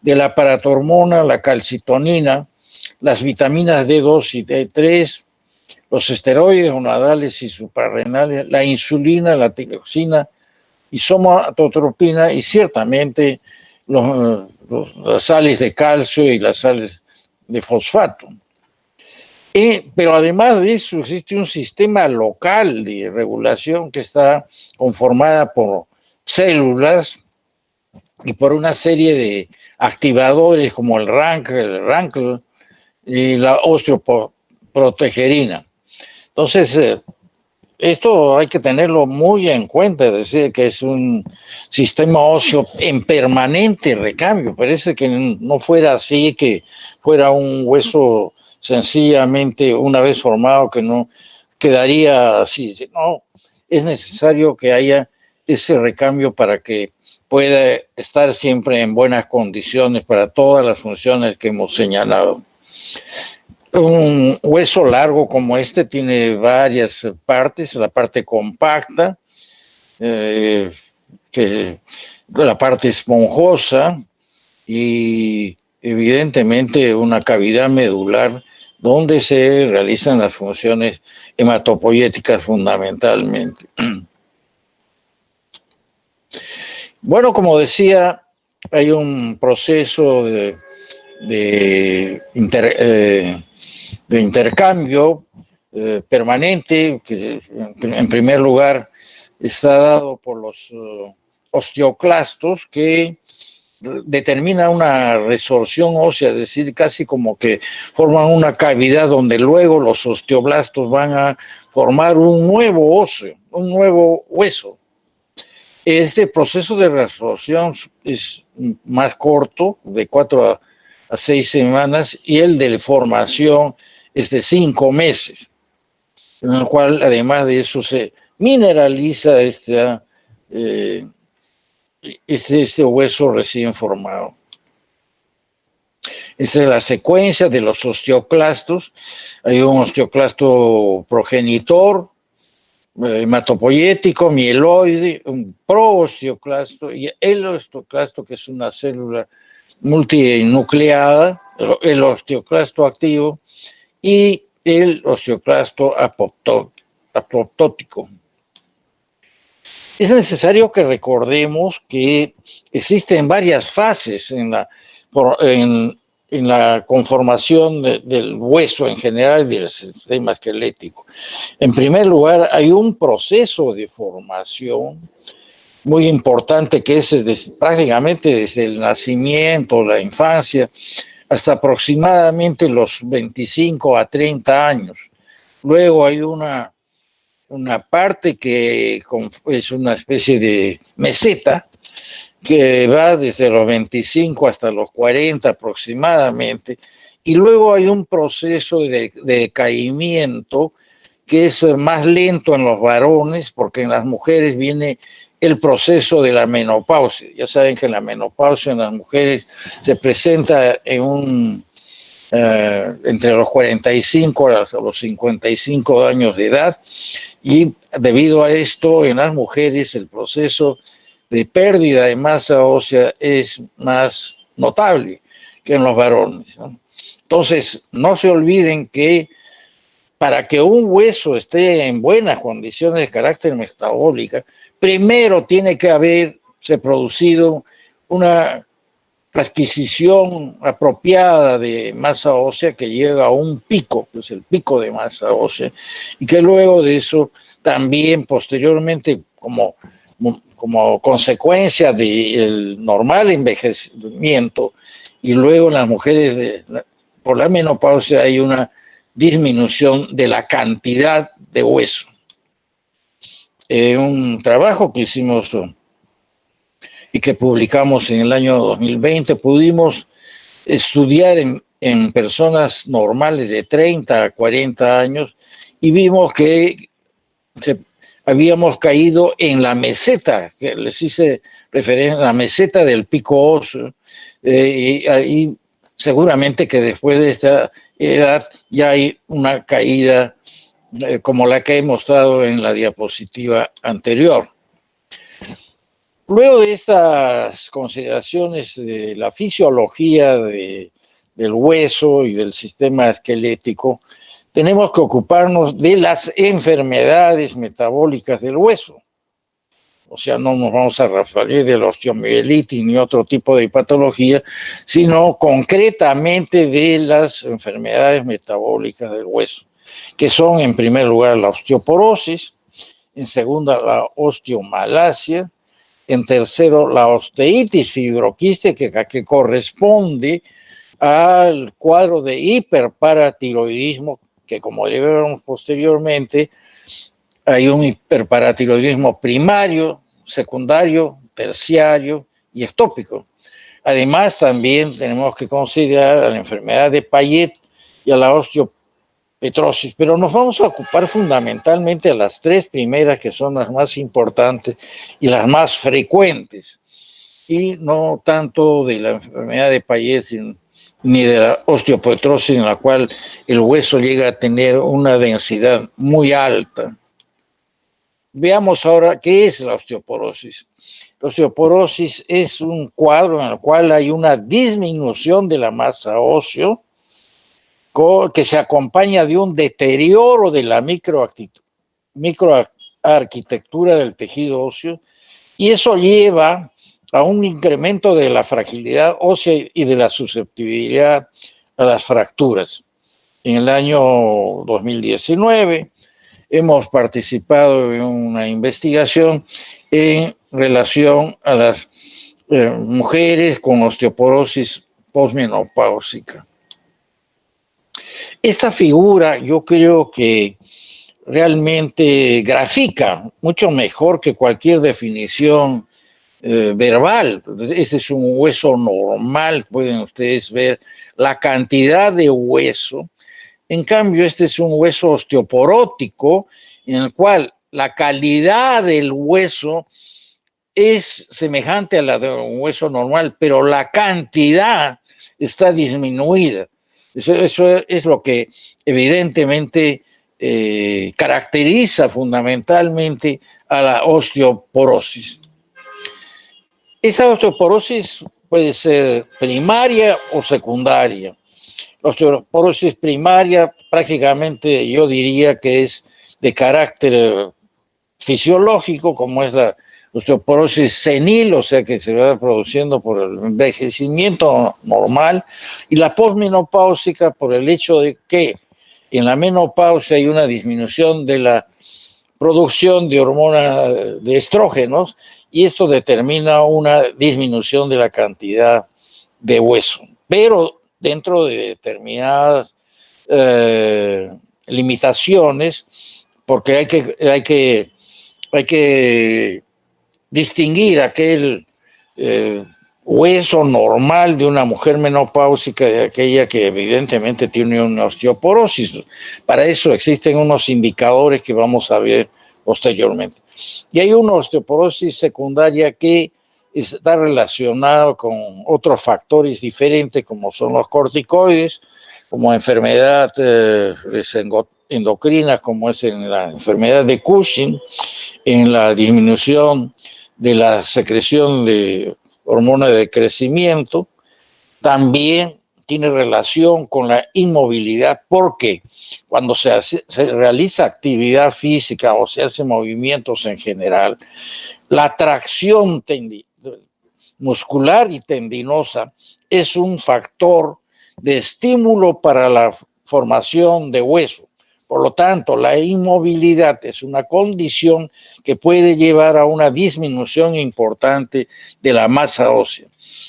de la paratormona, la calcitonina, las vitaminas D2 y D3, los esteroides gonadales y suprarrenales, la insulina, la tiroxina, isomatotropina y ciertamente las sales de calcio y las sales de fosfato. Pero además de eso existe un sistema local de regulación que está conformada por células y por una serie de activadores como el RANKL y la osteoprotegerina. Entonces, esto hay que tenerlo muy en cuenta, es decir, que es un sistema óseo en permanente recambio. Parece que no fuera así, que fuera un hueso sencillamente una vez formado que no quedaría así. No, es necesario que haya ese recambio para que pueda estar siempre en buenas condiciones para todas las funciones que hemos señalado. Un hueso largo como este tiene varias partes, la parte compacta, la parte esponjosa y evidentemente una cavidad medular donde se realizan las funciones hematopoyéticas fundamentalmente. Bueno, como decía, hay un proceso de intercambio permanente que en primer lugar está dado por los osteoclastos que determina una resorción ósea, es decir, casi como que forman una cavidad donde luego los osteoblastos van a formar un nuevo óseo, un nuevo hueso. Este proceso de resorción es más corto, de 4 a 6 semanas, y el de formación es de 5 meses, en el cual además de eso se mineraliza este hueso recién formado. Esta es la secuencia de los osteoclastos. Hay un osteoclasto progenitor, hematopoyético, mieloide, un proosteoclasto y el osteoclasto, que es una célula multinucleada, el osteoclasto activo y el osteoclasto apoptótico. Es necesario que recordemos que existen varias fases en la conformación del hueso en general y del sistema esquelético. En primer lugar, hay un proceso de formación muy importante que es prácticamente desde el nacimiento, la infancia, hasta aproximadamente los 25 a 30 años. Luego hay una parte que es una especie de meseta que va desde los 25 hasta los 40 aproximadamente, y luego hay un proceso de decaimiento que es más lento en los varones, porque en las mujeres viene el proceso de la menopausia. Ya saben que la menopausia en las mujeres se presenta entre los 45 a los 55 años de edad, y debido a esto en las mujeres el proceso de pérdida de masa ósea es más notable que en los varones, ¿no? Entonces, no se olviden que para que un hueso esté en buenas condiciones de carácter metabólica, primero tiene que haberse producido una adquisición apropiada de masa ósea que llega a un pico, que es el pico de masa ósea, y que luego de eso también posteriormente como consecuencia del normal envejecimiento, y luego en las mujeres por la menopausia hay una disminución de la cantidad de hueso. Un trabajo que hicimos y que publicamos en el año 2020, pudimos estudiar en personas normales de 30 a 40 años y vimos que habíamos caído en la meseta, que les hice referencia, la meseta del pico óseo, y seguramente que después de esta edad ya hay una caída como la que he mostrado en la diapositiva anterior. Luego de estas consideraciones de la fisiología del hueso y del sistema esquelético, tenemos que ocuparnos de las enfermedades metabólicas del hueso. O sea, no nos vamos a referir de la osteomielitis ni otro tipo de patología, sino concretamente de las enfermedades metabólicas del hueso, que son en primer lugar la osteoporosis, en segunda la osteomalacia, en tercero la osteitis fibroquística, que corresponde al cuadro de hiperparatiroidismo, que como veremos posteriormente, hay un hiperparatiroidismo primario, secundario, terciario y ectópico. Además, también tenemos que considerar a la enfermedad de Payet y a la osteopetrosis, pero nos vamos a ocupar fundamentalmente de las tres primeras, que son las más importantes y las más frecuentes, y no tanto de la enfermedad de Payet ni de la osteopetrosis, en la cual el hueso llega a tener una densidad muy alta. Veamos ahora qué es la osteoporosis. La osteoporosis es un cuadro en el cual hay una disminución de la masa ósea que se acompaña de un deterioro de la microarquitectura del tejido óseo, y eso lleva a un incremento de la fragilidad ósea y de la susceptibilidad a las fracturas. En el año 2019 hemos participado en una investigación en relación a las mujeres con osteoporosis posmenopáusica. Esta figura yo creo que realmente grafica mucho mejor que cualquier definición verbal. Ese es un hueso normal, pueden ustedes ver la cantidad de hueso. En cambio, este es un hueso osteoporótico, en el cual la calidad del hueso es semejante a la de un hueso normal, pero la cantidad está disminuida. Eso es lo que evidentemente caracteriza fundamentalmente a la osteoporosis. Esa osteoporosis puede ser primaria o secundaria. La osteoporosis primaria prácticamente yo diría que es de carácter fisiológico, como es la osteoporosis senil, o sea que se va produciendo por el envejecimiento normal, y la posmenopáusica por el hecho de que en la menopausia hay una disminución de la producción de hormonas de estrógenos, y esto determina una disminución de la cantidad de hueso. Pero dentro de determinadas limitaciones, porque hay que distinguir aquel hueso normal de una mujer menopáusica de aquella que evidentemente tiene una osteoporosis. Para eso existen unos indicadores que vamos a ver posteriormente. Y hay una osteoporosis secundaria que está relacionado con otros factores diferentes, como son los corticoides, como enfermedad endocrina, como es en la enfermedad de Cushing, en la disminución de la secreción de hormona de crecimiento. También tiene relación con la inmovilidad, porque cuando se realiza actividad física o se hacen movimientos en general, la tracción muscular y tendinosa es un factor de estímulo para la formación de hueso. Por lo tanto, la inmovilidad es una condición que puede llevar a una disminución importante de la masa ósea.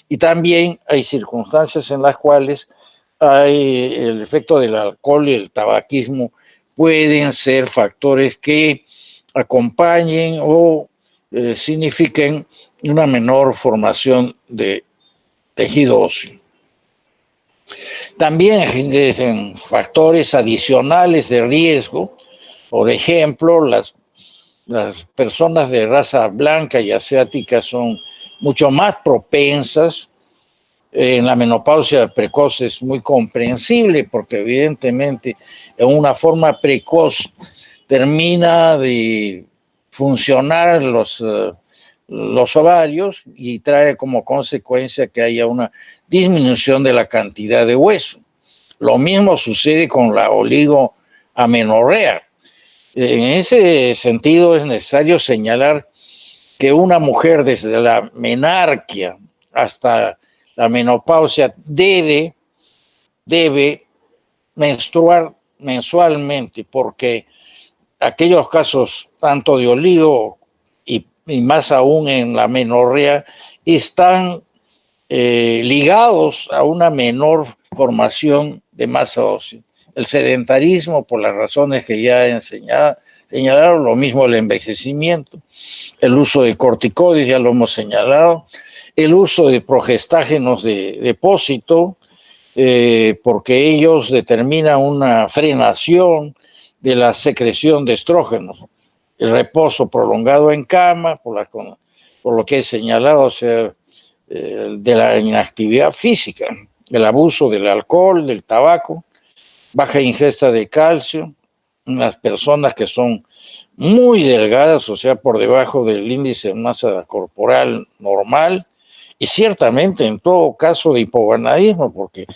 Y también hay circunstancias en las cuales hay el efecto del alcohol y el tabaquismo pueden ser factores que acompañen o signifiquen una menor formación de tejido óseo. También existen factores adicionales de riesgo. Por ejemplo, las personas de raza blanca y asiática son mucho más propensas. En la menopausia precoz es muy comprensible, porque evidentemente en una forma precoz termina de funcionar los los ovarios y trae como consecuencia que haya una disminución de la cantidad de hueso. Lo mismo sucede con la oligoamenorrea. En ese sentido es necesario señalar que una mujer desde la menarquia hasta la menopausia debe menstruar mensualmente, porque aquellos casos tanto de oligo y más aún en la menorrea están ligados a una menor formación de masa ósea. El sedentarismo, por las razones que ya he señalado, lo mismo el envejecimiento, el uso de corticoides, ya lo hemos señalado, el uso de progestágenos de depósito, porque ellos determinan una frenación de la secreción de estrógenos. El reposo prolongado en cama, por lo que he señalado, o sea, de la inactividad física, el abuso del alcohol, del tabaco, baja ingesta de calcio, unas personas que son muy delgadas, o sea, por debajo del índice de masa corporal normal, y ciertamente en todo caso de hipogonadismo, porque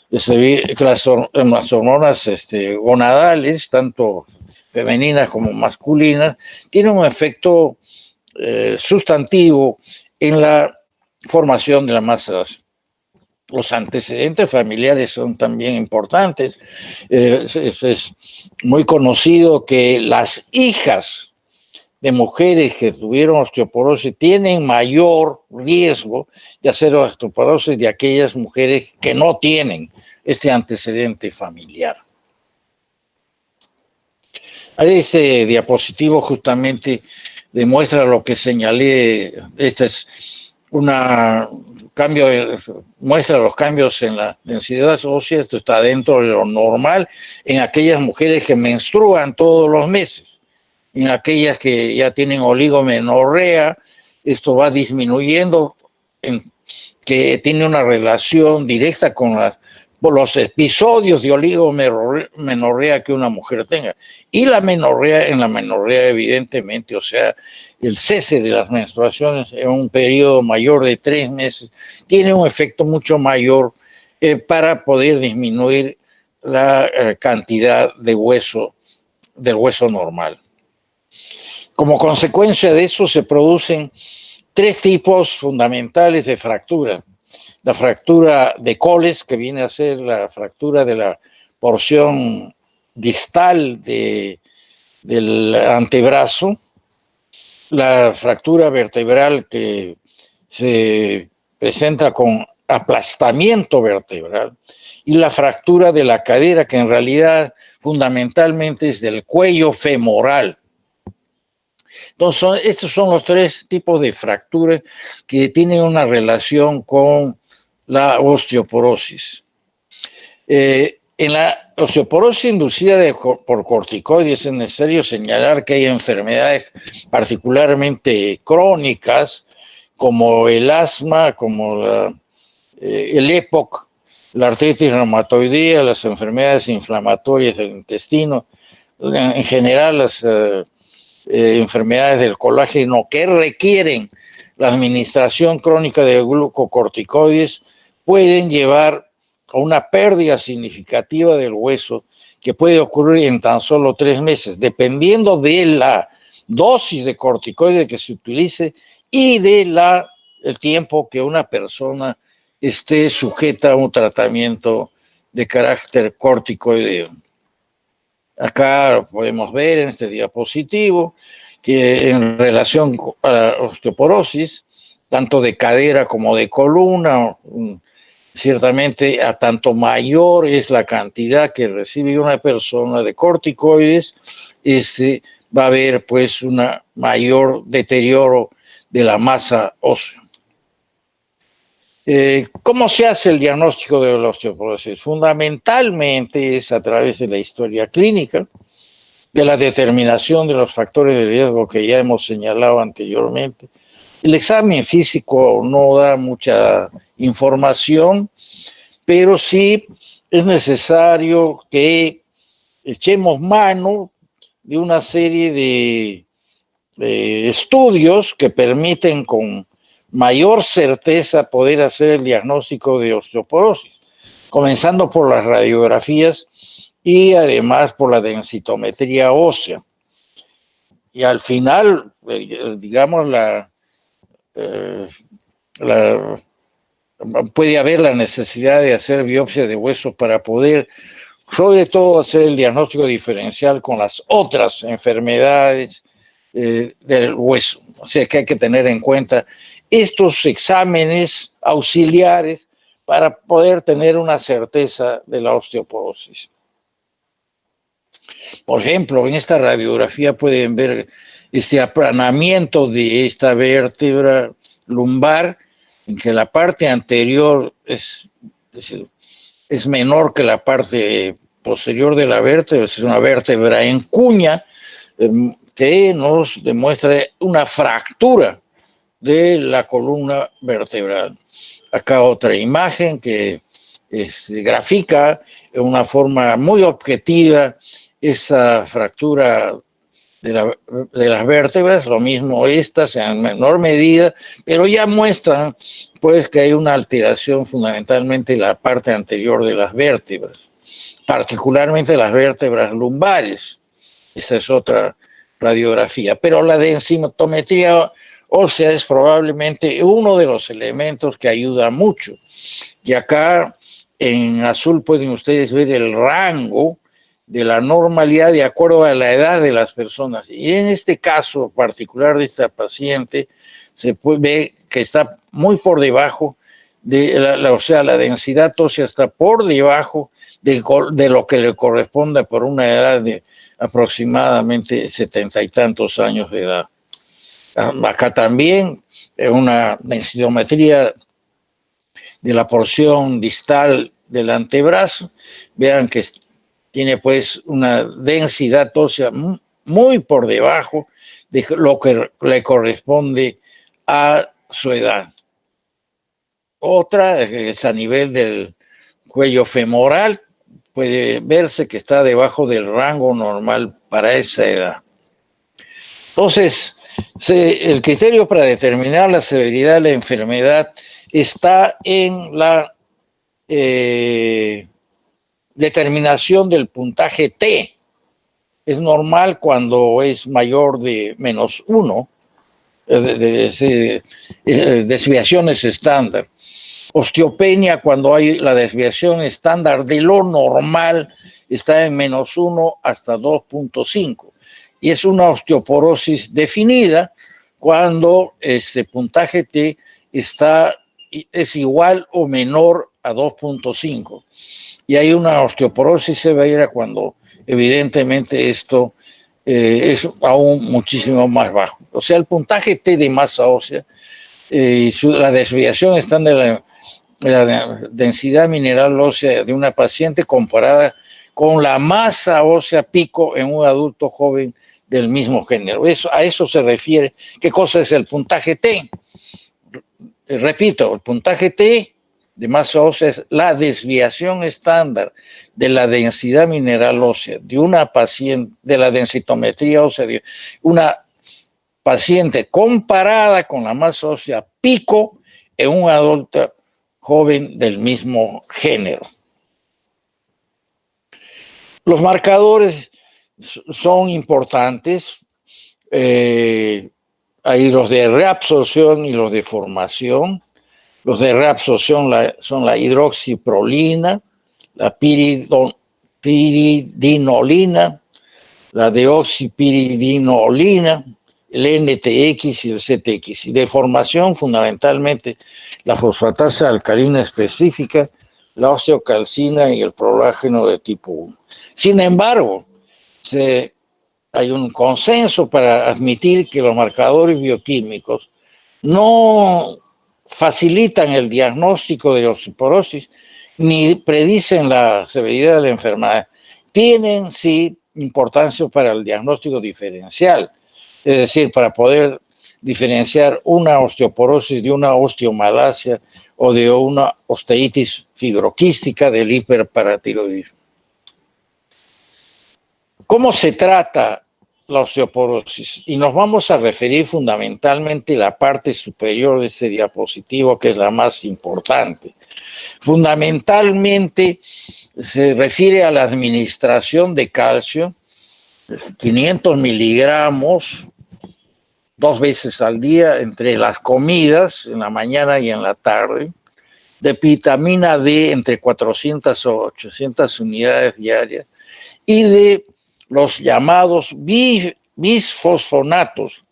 las hormonas gonadales, tanto femeninas como masculinas, tienen un efecto sustantivo en la formación de la masa. Los antecedentes familiares son también importantes. Es muy conocido que las hijas de mujeres que tuvieron osteoporosis tienen mayor riesgo de hacer osteoporosis de aquellas mujeres que no tienen este antecedente familiar. Este diapositivo justamente demuestra lo que señalé. Este es muestra los cambios en la densidad ósea. Esto está dentro de lo normal en aquellas mujeres que menstruan todos los meses. En aquellas que ya tienen oligomenorrea, esto va disminuyendo, que tiene una relación directa con los episodios de oligomenorrea que una mujer tenga. Y la menorrea, en la menorrea evidentemente, o sea, el cese de las menstruaciones en un periodo mayor de 3 meses, tiene un efecto mucho mayor para poder disminuir la cantidad de hueso, del hueso normal. Como consecuencia de eso se producen 3 tipos fundamentales de fractura. La fractura de Coles, que viene a ser la fractura de la porción distal del antebrazo, la fractura vertebral que se presenta con aplastamiento vertebral y la fractura de la cadera, que en realidad fundamentalmente es del cuello femoral. Entonces, estos son los 3 tipos de fracturas que tienen una relación con la osteoporosis. En la osteoporosis inducida por corticoides es necesario señalar que hay enfermedades particularmente crónicas, como el asma, como el EPOC, la artritis reumatoidea, las enfermedades inflamatorias del intestino, en general las enfermedades del colágeno que requieren la administración crónica de glucocorticoides pueden llevar a una pérdida significativa del hueso que puede ocurrir en tan solo 3 meses, dependiendo de la dosis de corticoides que se utilice y de el tiempo que una persona esté sujeta a un tratamiento de carácter corticoideo. Acá podemos ver en este diapositivo que en relación a la osteoporosis, tanto de cadera como de columna, ciertamente a tanto mayor es la cantidad que recibe una persona de corticoides, va a haber pues un mayor deterioro de la masa ósea. ¿Cómo se hace el diagnóstico de la osteoporosis? Fundamentalmente es a través de la historia clínica, de la determinación de los factores de riesgo que ya hemos señalado anteriormente. El examen físico no da mucha información, pero sí es necesario que echemos mano de una serie de estudios que permiten con mayor certeza poder hacer el diagnóstico de osteoporosis, comenzando por las radiografías y además por la densitometría ósea. Y al final, digamos, puede haber la necesidad de hacer biopsia de huesos para poder, sobre todo, hacer el diagnóstico diferencial con las otras enfermedades del hueso. O sea que hay que tener en cuenta estos exámenes auxiliares para poder tener una certeza de la osteoporosis. Por ejemplo, en esta radiografía pueden ver este aplanamiento de esta vértebra lumbar, en que la parte anterior es menor que la parte posterior de la vértebra, es una vértebra en cuña, que nos demuestra una fractura de la columna vertebral. Acá otra imagen que grafica de una forma muy objetiva esa fractura de las vértebras, lo mismo estas en menor medida, pero ya muestran pues que hay una alteración fundamentalmente en la parte anterior de las vértebras, particularmente las vértebras lumbares. Esa es otra radiografía, pero la densitometría ósea es probablemente uno de los elementos que ayuda mucho. Y acá en azul pueden ustedes ver el rango de la normalidad de acuerdo a la edad de las personas. Y en este caso particular de esta paciente, se puede ver que está muy por debajo o sea, la densidad ósea está por debajo de lo que le corresponde por una edad de aproximadamente 70 y tantos años de edad. Acá también una densitometría de la porción distal del antebrazo. Vean que tiene pues una densidad ósea muy por debajo de lo que le corresponde a su edad. Otra es a nivel del cuello femoral, puede verse que está debajo del rango normal para esa edad. Entonces, el criterio para determinar la severidad de la enfermedad está en la determinación del puntaje T. Es normal cuando es mayor de -1, desviaciones estándar. Osteopenia, cuando hay la desviación estándar de lo normal, está en -1 hasta 2.5. Y es una osteoporosis definida cuando este puntaje T es igual o menor a 2.5. Y hay una osteoporosis severa cuando evidentemente esto es aún muchísimo más bajo. O sea, el puntaje T de masa ósea y la desviación están de la densidad mineral ósea de una paciente comparada con la masa ósea pico en un adulto joven del mismo género. A eso se refiere. ¿Qué cosa es el puntaje T? Repito, el puntaje T de masa ósea es la desviación estándar de la densidad mineral ósea de una paciente, de la densitometría ósea de una paciente comparada con la masa ósea pico en un adulto joven del mismo género. Los marcadores son importantes. Hay los de reabsorción y los de formación. Los de reabsorción son la hidroxiprolina, la piridinolina, la deoxipiridinolina, el NTX y el CTX. Y de formación, fundamentalmente, la fosfatasa alcalina específica, la osteocalcina y el prolágeno de tipo 1. Sin embargo, hay un consenso para admitir que los marcadores bioquímicos no facilitan el diagnóstico de osteoporosis ni predicen la severidad de la enfermedad. Tienen, sí, importancia para el diagnóstico diferencial, es decir, para poder diferenciar una osteoporosis de una osteomalacia o de una osteitis fibroquística del hiperparatiroidismo. ¿Cómo se trata la osteoporosis y nos vamos a referir fundamentalmente a la parte superior de este diapositivo, que es la más importante. Fundamentalmente se refiere a la administración de calcio, 500 miligramos 2 veces al día entre las comidas, en la mañana y en la tarde, de vitamina D entre 400 o 800 unidades diarias y de los llamados bisfosfonatos,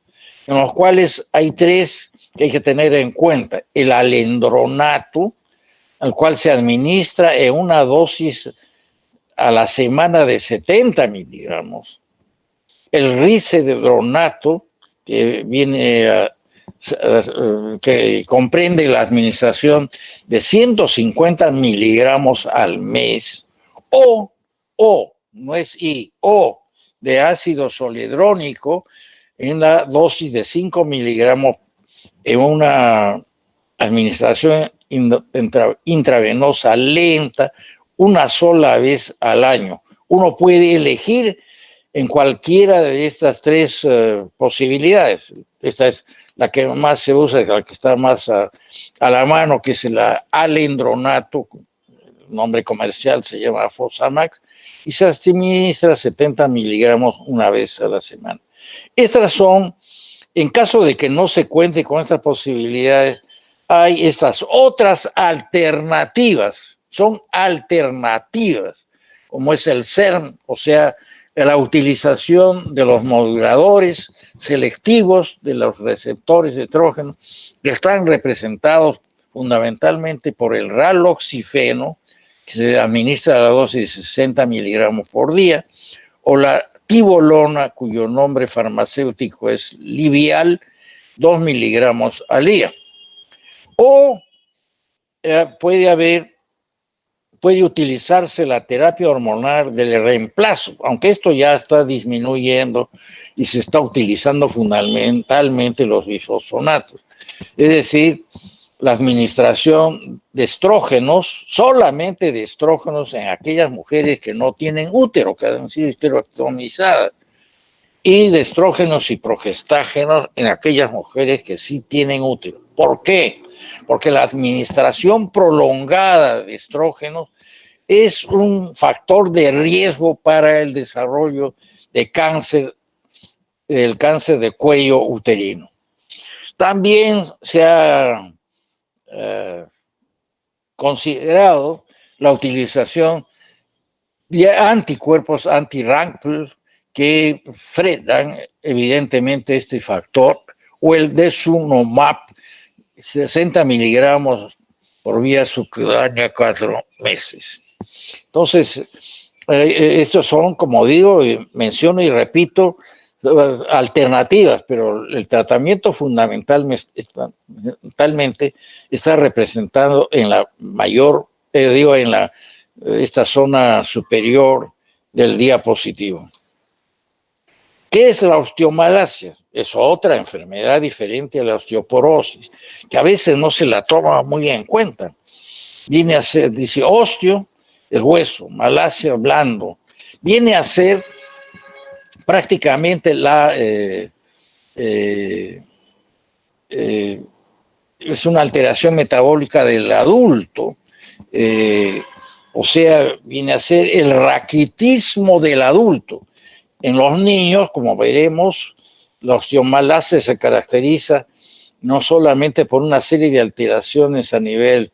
en los cuales hay 3 que hay que tener en cuenta. El alendronato, al cual se administra en una dosis a la semana de 70 miligramos. El risodronato, que que comprende la administración de 150 miligramos al mes, o no es o de ácido zoledrónico en la dosis de 5 miligramos en una administración intravenosa lenta una sola vez al año. Uno puede elegir en cualquiera de estas 3 posibilidades. Esta es la que más se usa, la que está más a la mano, que es el alendronato, el nombre comercial se llama Fosamax, y se administra 70 miligramos una vez a la semana. Estas son, en caso de que no se cuente con estas posibilidades, hay estas otras alternativas, son alternativas, como es el SERM, o sea, la utilización de los moduladores selectivos de los receptores de estrógeno, que están representados fundamentalmente por el raloxifeno, que se administra a la dosis de 60 miligramos por día, o la tibolona, cuyo nombre farmacéutico es Livial, 2 miligramos al día. O puede utilizarse la terapia hormonal del reemplazo, aunque esto ya está disminuyendo y se está utilizando fundamentalmente los bisfosfonatos. Es decir, la administración de estrógenos, solamente de estrógenos en aquellas mujeres que no tienen útero, que han sido histerectomizadas, y de estrógenos y progestágenos en aquellas mujeres que sí tienen útero. ¿Por qué? Porque la administración prolongada de estrógenos es un factor de riesgo para el desarrollo de cáncer, del cáncer de cuello uterino. También se ha considerado la utilización de anticuerpos anti-RANKL que frenan evidentemente este factor, o el desunumab, 60 miligramos por vía subcutánea 4 meses. Entonces, estos son, como digo, menciono y repito, alternativas, pero el tratamiento fundamentalmente está representado en la mayor, en esta zona superior del diapositivo. ¿Qué es la osteomalacia? Es otra enfermedad diferente a la osteoporosis, que a veces no se la toma muy en cuenta. Viene a ser, dice, osteo, el hueso, malacia, blando. Viene a ser prácticamente es una alteración metabólica del adulto, o sea, viene a ser el raquitismo del adulto. En los niños, como veremos, la osteomalacia se caracteriza no solamente por una serie de alteraciones a nivel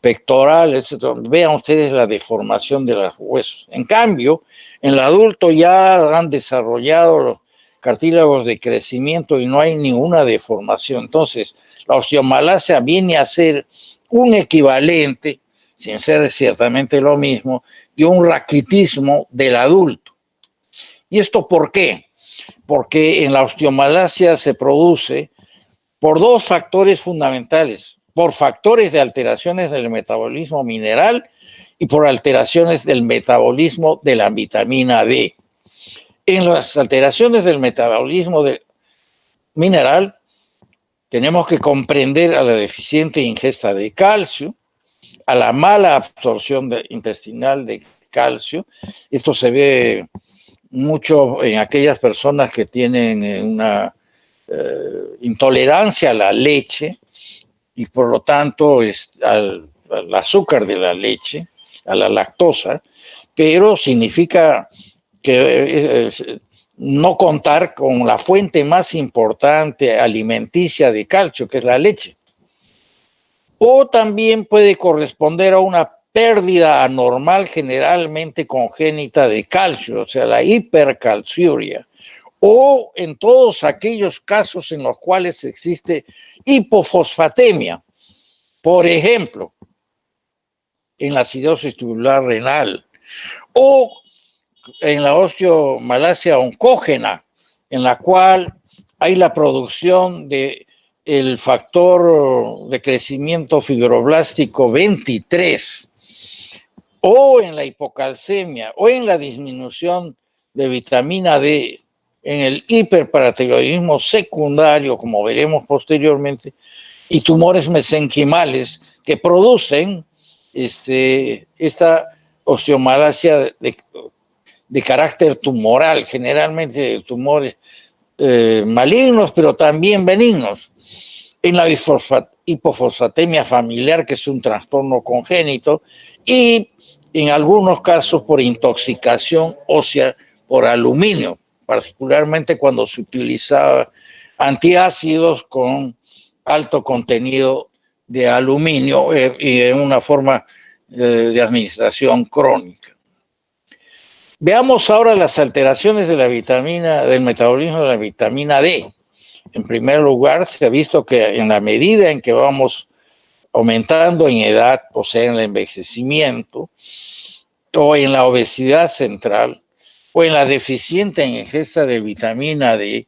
pectoral, etc. Vean ustedes la deformación de los huesos. En cambio, en el adulto ya han desarrollado los cartílagos de crecimiento y no hay ninguna deformación. Entonces, la osteomalacia viene a ser un equivalente, sin ser ciertamente lo mismo, de un raquitismo del adulto. ¿Y esto por qué? Porque en la osteomalacia se produce por 2 factores fundamentales, por factores de alteraciones del metabolismo mineral y por alteraciones del metabolismo de la vitamina D. En las alteraciones del metabolismo mineral tenemos que comprender a la deficiente ingesta de calcio, a la mala absorción intestinal de calcio. Esto se ve mucho en aquellas personas que tienen una intolerancia a la leche y por lo tanto al azúcar de la leche, a la lactosa, pero significa que no contar con la fuente más importante alimenticia de calcio, que es la leche. O también puede corresponder a una pérdida anormal generalmente congénita de calcio, o sea, la hipercalciuria, o en todos aquellos casos en los cuales existe hipofosfatemia, por ejemplo, en la acidosis tubular renal, o en la osteomalacia oncógena, en la cual hay la producción de el factor de crecimiento fibroblástico 23, o en la hipocalcemia, o en la disminución de vitamina D, en el hiperparatiroidismo secundario, como veremos posteriormente, y tumores mesenquimales que producen esta osteomalacia de carácter tumoral, generalmente tumores malignos, pero también benignos. En la hipofosfatemia familiar, que es un trastorno congénito, y en algunos casos por intoxicación ósea por aluminio, particularmente cuando se utilizaba antiácidos con alto contenido de aluminio y en una forma de administración crónica. Veamos ahora las alteraciones de la vitamina, del metabolismo de la vitamina D. En primer lugar, se ha visto que en la medida en que vamos aumentando en edad, o sea, en el envejecimiento, o en la obesidad central, o en la deficiente ingesta de vitamina D,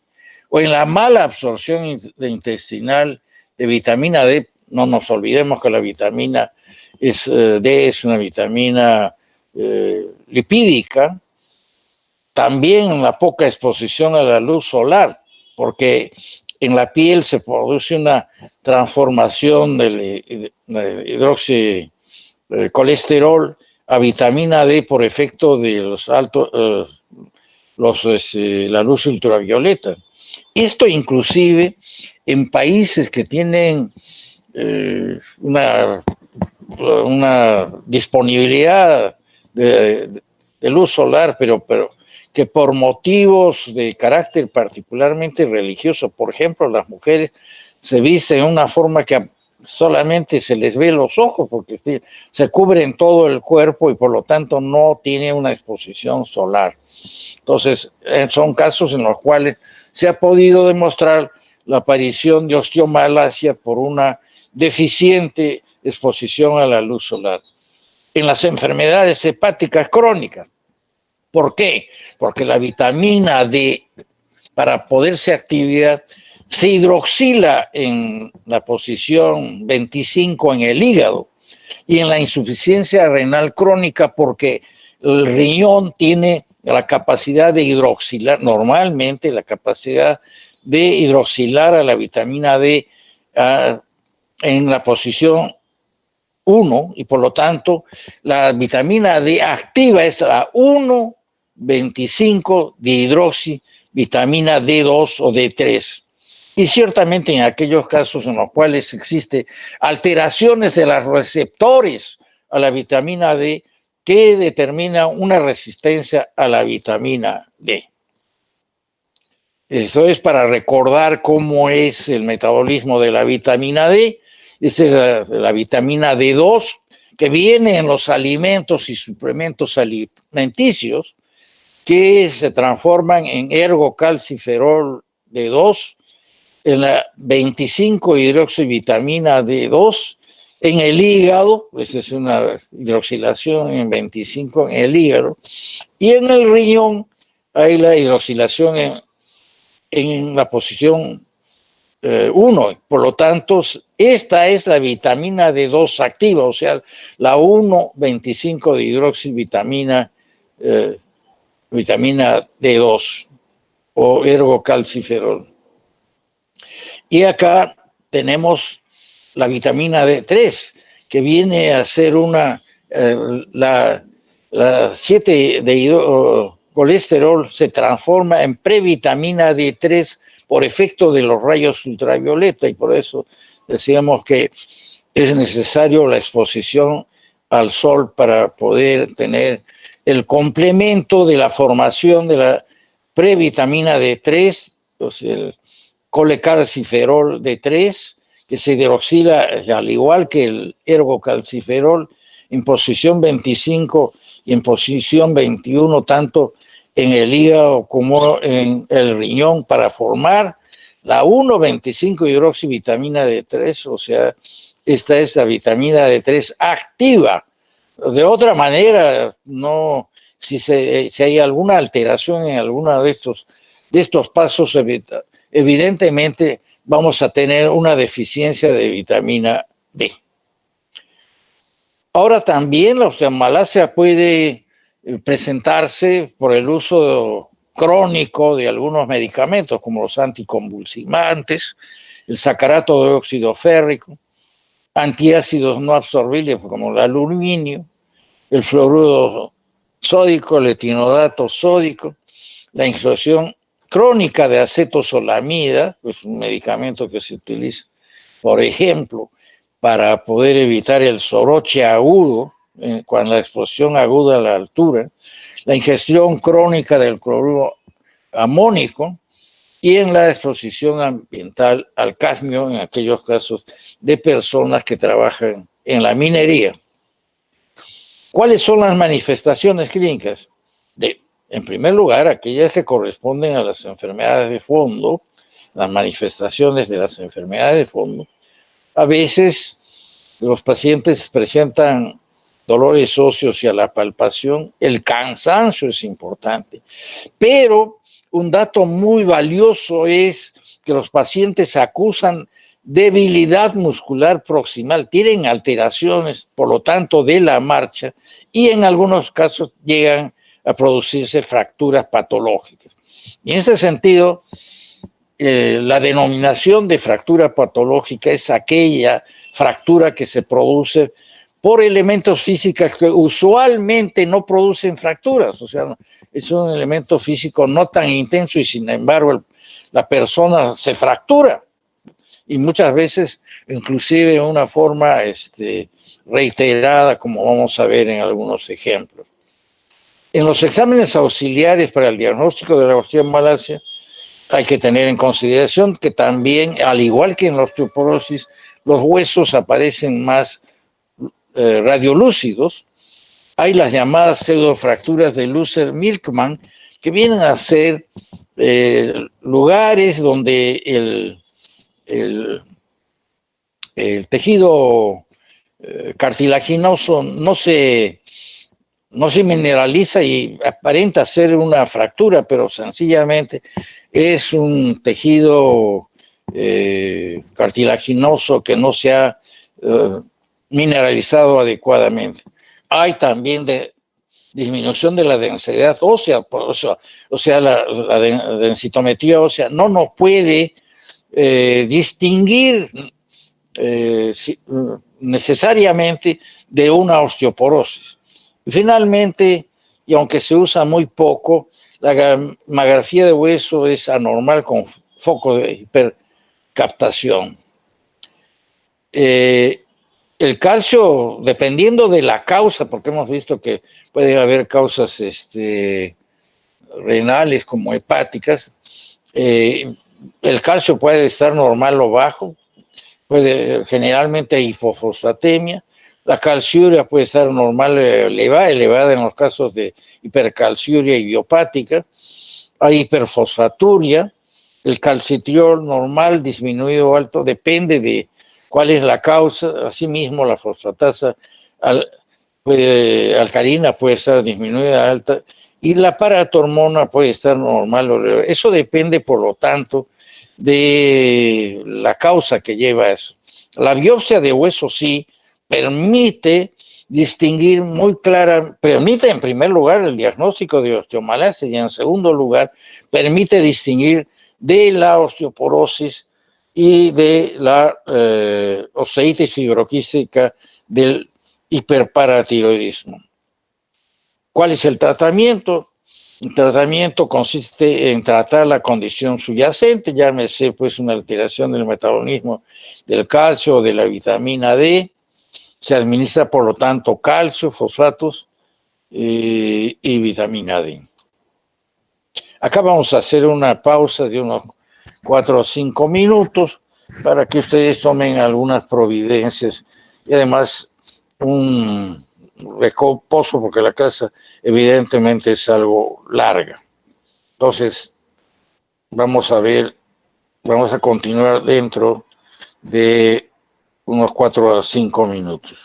o en la mala absorción intestinal de vitamina D, no nos olvidemos que la vitamina D es una vitamina lipídica, también en la poca exposición a la luz solar, porque en la piel se produce una transformación del hidroxicolesterol a vitamina D por efecto de los altos, la luz ultravioleta. Esto inclusive en países que tienen una disponibilidad de luz solar, pero que por motivos de carácter particularmente religioso, por ejemplo, las mujeres se visten de una forma que solamente se les ve los ojos, porque se cubren todo el cuerpo y por lo tanto no tiene una exposición solar. Entonces, son casos en los cuales se ha podido demostrar la aparición de osteomalacia por una deficiente exposición a la luz solar. En las enfermedades hepáticas crónicas, ¿por qué? Porque la vitamina D, para poderse actividad, se hidroxila en la posición 25 en el hígado y en la insuficiencia renal crónica porque el riñón tiene la capacidad de hidroxilar, normalmente la capacidad de hidroxilar a la vitamina D en la posición 1 y por lo tanto la vitamina D activa es la 1,25 de hidroxivitamina D2 o D3. Y ciertamente en aquellos casos en los cuales existe alteraciones de los receptores a la vitamina D que determina una resistencia a la vitamina D. Esto es para recordar cómo es el metabolismo de la vitamina D. Esa es la vitamina D2 que viene en los alimentos y suplementos alimenticios que se transforman en ergocalciferol D2, en la 25 hidroxivitamina D2, en el hígado, esa es una hidroxilación en 25 en el hígado, y en el riñón hay la hidroxilación en la posición 1. Por lo tanto, esta es la vitamina D2 activa, o sea, la 1,25 de hidroxivitamina vitamina D2 o ergocalciferol. Y acá tenemos la vitamina D3, que viene a ser la 7 colesterol se transforma en previtamina D3 por efecto de los rayos ultravioleta, y por eso decíamos que es necesario la exposición al sol para poder tener el complemento de la formación de la previtamina D3, o sea, el colecalciferol D3, que se hidroxila al igual que el ergocalciferol en posición 25 y en posición 21, tanto en el hígado como en el riñón, para formar la 1,25-hidroxivitamina D3, o sea, esta es la vitamina D3 activa. De otra manera, no, si hay alguna alteración en alguno de estos pasos, evidentemente vamos a tener una deficiencia de vitamina D. Ahora también la osteomalacia puede presentarse por el uso crónico de algunos medicamentos como los anticonvulsivantes, el sacarato de óxido férrico, antiácidos no absorbibles como el aluminio, el fluoruro sódico, el etinodato sódico, la ingestión crónica de acetosolamida, que es un medicamento que se utiliza, por ejemplo, para poder evitar el soroche agudo, con la exposición aguda a la altura, la ingestión crónica del cloruro amónico y en la exposición ambiental al cadmio en aquellos casos de personas que trabajan en la minería. ¿Cuáles son las manifestaciones clínicas? En primer lugar, aquellas que corresponden a las enfermedades de fondo, las manifestaciones de las enfermedades de fondo. A veces los pacientes presentan dolores óseos y a la palpación. El cansancio es importante, pero un dato muy valioso es que los pacientes acusan debilidad muscular proximal, tienen alteraciones, por lo tanto, de la marcha, y en algunos casos llegan a producirse fracturas patológicas. Y en ese sentido, la denominación de fractura patológica es aquella fractura que se produce por elementos físicos que usualmente no producen fracturas, o sea, es un elemento físico no tan intenso y sin embargo la persona se fractura, y muchas veces inclusive de una forma reiterada, como vamos a ver en algunos ejemplos. En los exámenes auxiliares para el diagnóstico de la osteomalacia hay que tener en consideración que también, al igual que en la osteoporosis, los huesos aparecen más radiolúcidos. Hay las llamadas pseudofracturas de Lusser-Milkman, que vienen a ser lugares donde el tejido cartilaginoso no se mineraliza y aparenta ser una fractura, pero sencillamente es un tejido cartilaginoso que no se ha mineralizado adecuadamente. Hay también disminución de la densidad ósea, o sea, la densitometría ósea no nos puede distinguir necesariamente de una osteoporosis. Y finalmente, y aunque se usa muy poco, la gamografía de hueso es anormal con foco de hipercaptación. El calcio, dependiendo de la causa, porque hemos visto que pueden haber causas renales como hepáticas, el calcio puede estar normal o bajo, generalmente hay hipofosfatemia. La calciuria puede estar normal, elevada en los casos de hipercalciuria idiopática. Hay hiperfosfaturia. El calcitriol normal, disminuido o alto, depende de cuál es la causa. Asimismo, la fosfatasa alcalina puede estar disminuida, alta, y la paratormona puede estar normal o elevada. Eso depende, por lo tanto, de la causa que lleva a eso. La biopsia de hueso sí permite distinguir muy clara, permite en primer lugar el diagnóstico de osteomalacia y en segundo lugar permite distinguir de la osteoporosis y de la osteitis fibroquística del hiperparatiroidismo. ¿Cuál es el tratamiento? El tratamiento consiste en tratar la condición subyacente, llámese pues una alteración del metabolismo del calcio o de la vitamina D. Se administra, por lo tanto, calcio, fosfatos y vitamina D. Acá vamos a hacer una pausa de unos 4 o 5 minutos para que ustedes tomen algunas providencias y además un reposo, porque la clase evidentemente es algo larga. Entonces, vamos a continuar dentro de unos 4 a 5 minutos.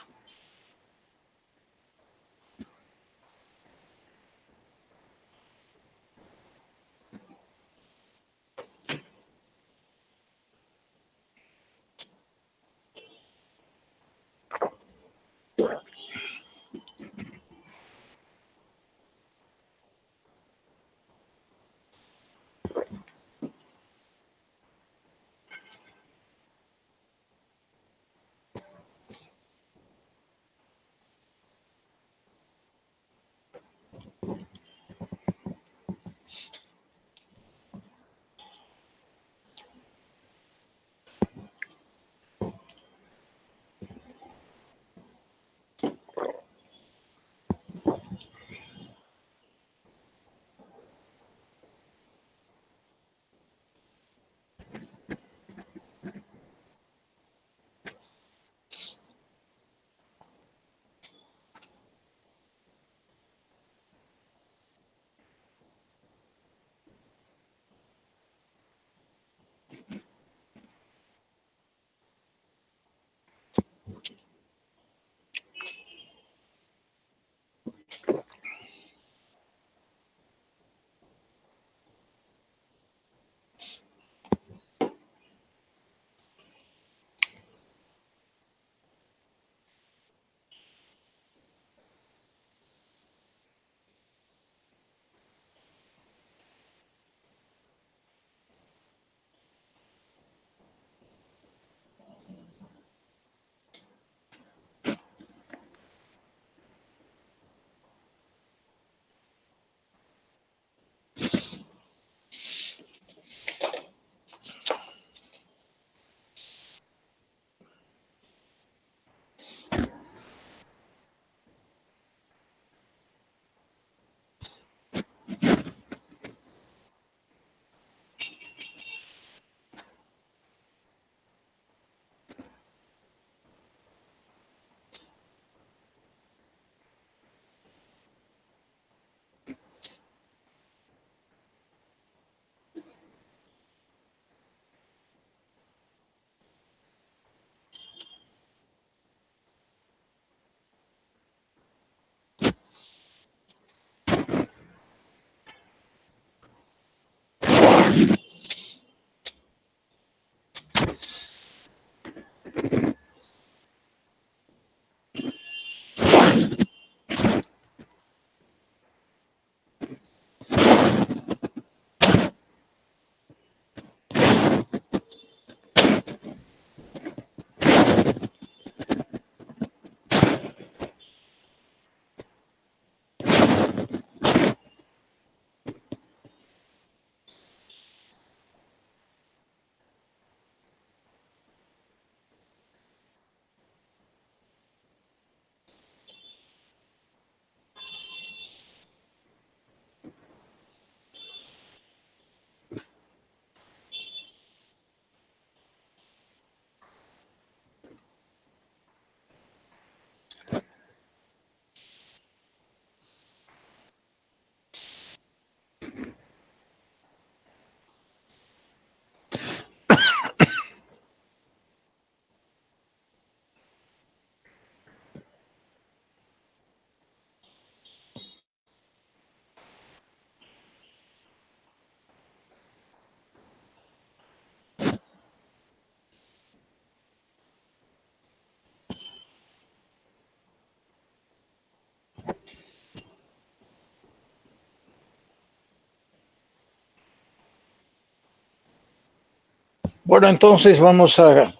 Bueno, entonces vamos a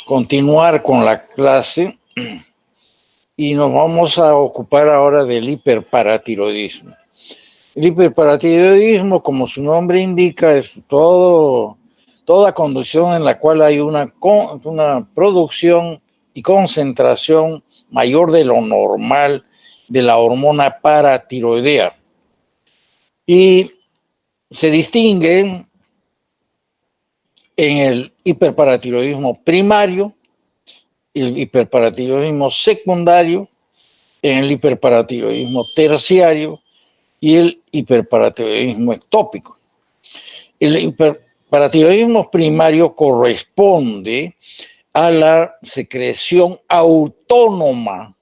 continuar con la clase y nos vamos a ocupar ahora del hiperparatiroidismo. El hiperparatiroidismo, como su nombre indica, es toda condición en la cual hay una producción y concentración mayor de lo normal de la hormona paratiroidea. Y se distingue en el hiperparatiroidismo primario, el hiperparatiroidismo secundario, en el hiperparatiroidismo terciario y el hiperparatiroidismo ectópico. El hiperparatiroidismo primario corresponde a la secreción autónoma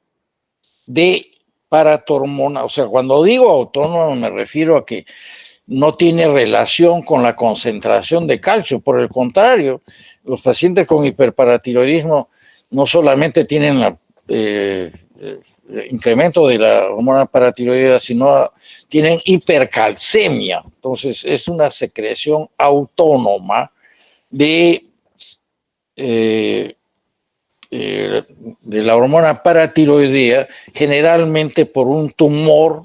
de paratormona. O sea, cuando digo autónoma me refiero a que no tiene relación con la concentración de calcio. Por el contrario, los pacientes con hiperparatiroidismo no solamente tienen incremento de la hormona paratiroidea, sino tienen hipercalcemia. Entonces, es una secreción autónoma de la hormona paratiroidea, generalmente por un tumor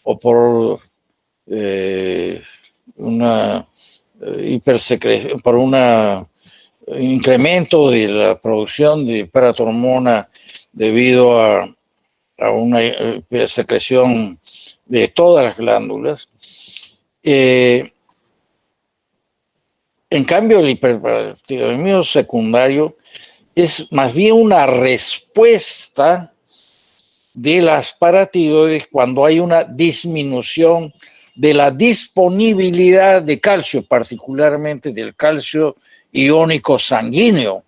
o por una hipersecreción, por un incremento de la producción de paratormona debido a una secreción de todas las glándulas. En cambio, el hiperparatiroidismo secundario es más bien una respuesta de las paratiroides cuando hay una disminución de la disponibilidad de calcio, particularmente del calcio iónico sanguíneo.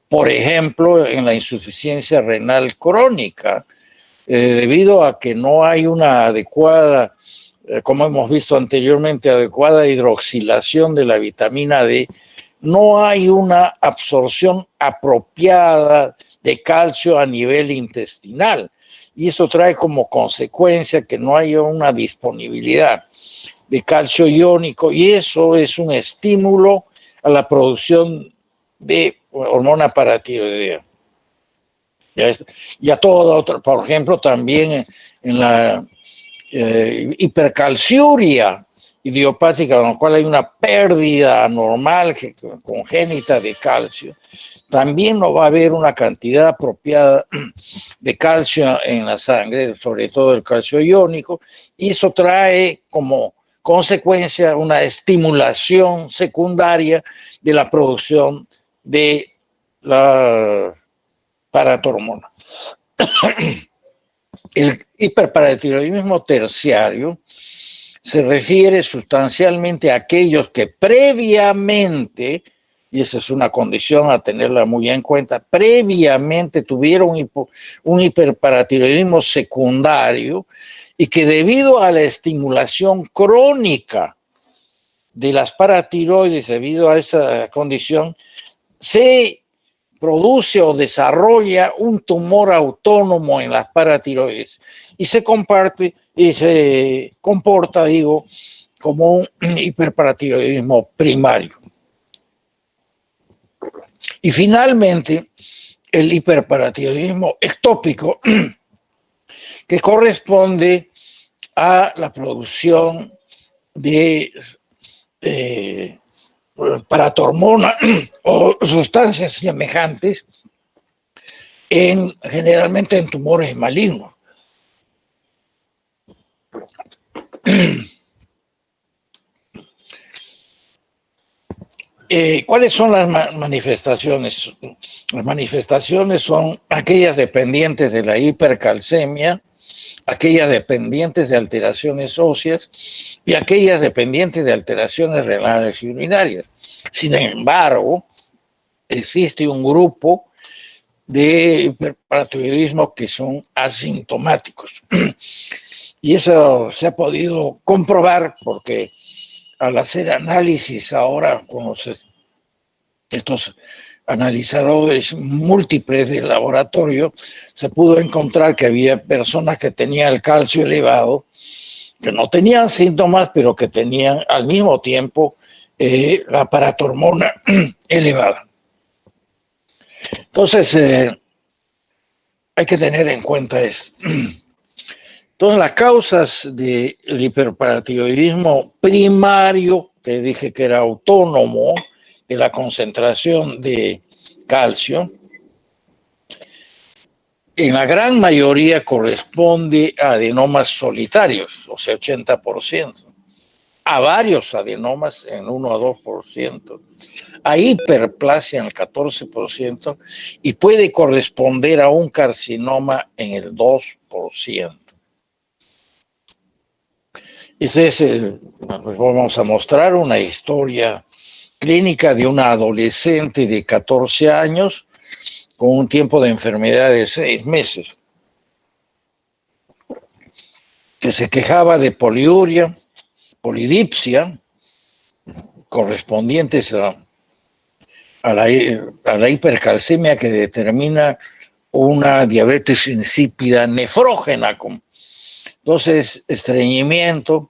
Por ejemplo, en la insuficiencia renal crónica, debido a que no hay una adecuada, como hemos visto anteriormente, adecuada hidroxilación de la vitamina D, no hay una absorción apropiada de calcio a nivel intestinal. Y eso trae como consecuencia que no haya una disponibilidad de calcio iónico, y eso es un estímulo a la producción de hormona paratiroidea. Y a toda otra, por ejemplo, también en la hipercalciuria idiopática, en la cual hay una pérdida anormal congénita de calcio, también no va a haber una cantidad apropiada de calcio en la sangre, sobre todo el calcio iónico, y eso trae como consecuencia una estimulación secundaria de la producción de la paratormona. El hiperparatiroidismo terciario se refiere sustancialmente a aquellos que previamente, y esa es una condición a tenerla muy en cuenta, previamente tuvieron un hiperparatiroidismo secundario y que debido a la estimulación crónica de las paratiroides, debido a esa condición, se produce o desarrolla un tumor autónomo en las paratiroides y se comporta, como un hiperparatiroidismo primario. Y finalmente, el hiperparatiroidismo ectópico, que corresponde a la producción de paratormona o sustancias semejantes generalmente en tumores malignos. ¿Cuáles son las manifestaciones? Las manifestaciones son aquellas dependientes de la hipercalcemia, aquellas dependientes de alteraciones óseas y aquellas dependientes de alteraciones renales y urinarias. Sin embargo, existe un grupo de hiperparatiroidismo que son asintomáticos. Y eso se ha podido comprobar porque al hacer análisis ahora con estos analizadores múltiples del laboratorio, se pudo encontrar que había personas que tenían el calcio elevado, que no tenían síntomas, pero que tenían al mismo tiempo la paratormona elevada. Entonces, hay que tener en cuenta eso. Entonces, las causas del hiperparatiroidismo primario, que dije que era autónomo de la concentración de calcio, en la gran mayoría corresponde a adenomas solitarios, o sea, 80%, a varios adenomas en 1 a 2%, a hiperplasia en el 14% y puede corresponder a un carcinoma en el 2%. Vamos a mostrar una historia clínica de una adolescente de 14 años con un tiempo de enfermedad de 6 meses, que se quejaba de poliuria, polidipsia, correspondientes a la hipercalcemia que determina una diabetes insípida nefrógena. Entonces, estreñimiento,